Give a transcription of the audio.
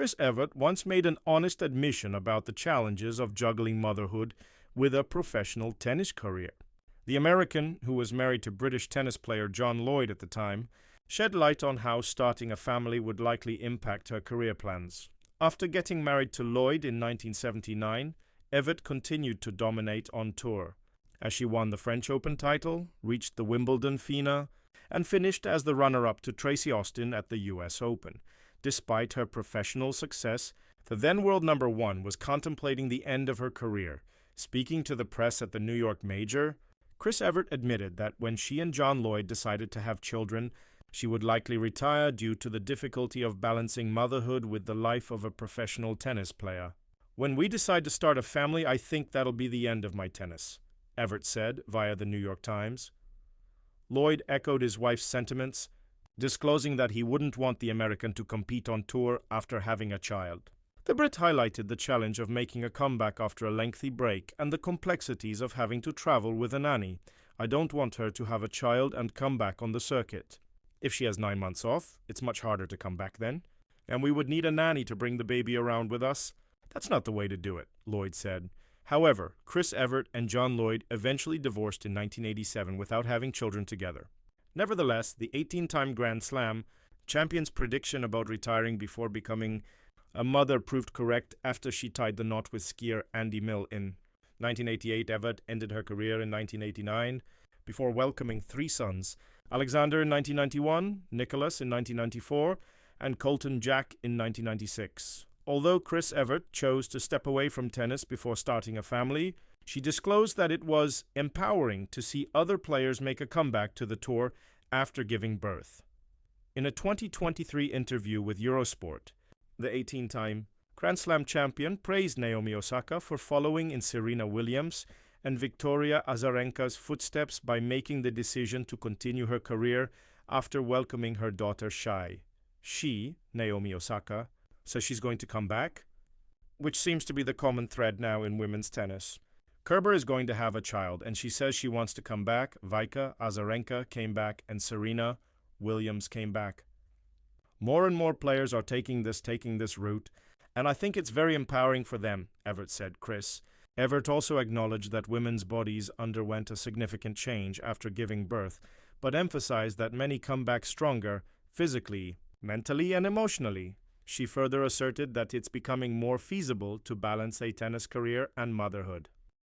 Chris Evert once made an honest admission about the challenges of juggling motherhood with a professional tennis career. The American, who was married to British tennis player John Lloyd at the time, shed light on how starting a family would likely impact her career plans. After getting married to Lloyd in 1979, Evert continued to dominate on tour, as she won the French Open title, reached the Wimbledon FINA, and finished as the runner-up to Tracy Austin at the US Open. Despite her professional success, the then world number one was contemplating the end of her career. Speaking to the press at the New York Major, Chris Evert admitted that when she and John Lloyd decided to have children, she would likely retire due to the difficulty of balancing motherhood with the life of a professional tennis player. "When we decide to start a family, I think that'll be the end of my tennis," Evert said via the New York Times. Lloyd echoed his wife's sentiments, disclosing that he wouldn't want the American to compete on tour after having a child. The Brit highlighted the challenge of making a comeback after a lengthy break and the complexities of having to travel with a nanny. "I don't want her to have a child and come back on the circuit. If she has 9 months off, it's much harder to come back then. And we would need a nanny to bring the baby around with us. That's not the way to do it," Lloyd said. However, Chris Evert and John Lloyd eventually divorced in 1987 without having children together. Nevertheless, the 18-time Grand Slam champion's prediction about retiring before becoming a mother proved correct after she tied the knot with skier Andy Mill in 1988. Evert ended her career in 1989 before welcoming 3 sons: Alexander in 1991, Nicholas in 1994, and Colton Jack in 1996. Although Chris Evert chose to step away from tennis before starting a family, she disclosed that it was empowering to see other players make a comeback to the tour after giving birth. In a 2023 interview with Eurosport, the 18-time Grand Slam champion praised Naomi Osaka for following in Serena Williams and Victoria Azarenka's footsteps by making the decision to continue her career after welcoming her daughter Shai. She, Naomi Osaka, says she's going to come back, which seems to be the common thread now in women's tennis. Kerber is going to have a child, and she says she wants to come back. Vika Azarenka came back, and Serena Williams came back. More and more players are taking this route, and I think it's very empowering for them, Evert said. Chris Evert also acknowledged that women's bodies underwent a significant change after giving birth, but emphasized that many come back stronger physically, mentally, and emotionally. She further asserted that it's becoming more feasible to balance a tennis career and motherhood.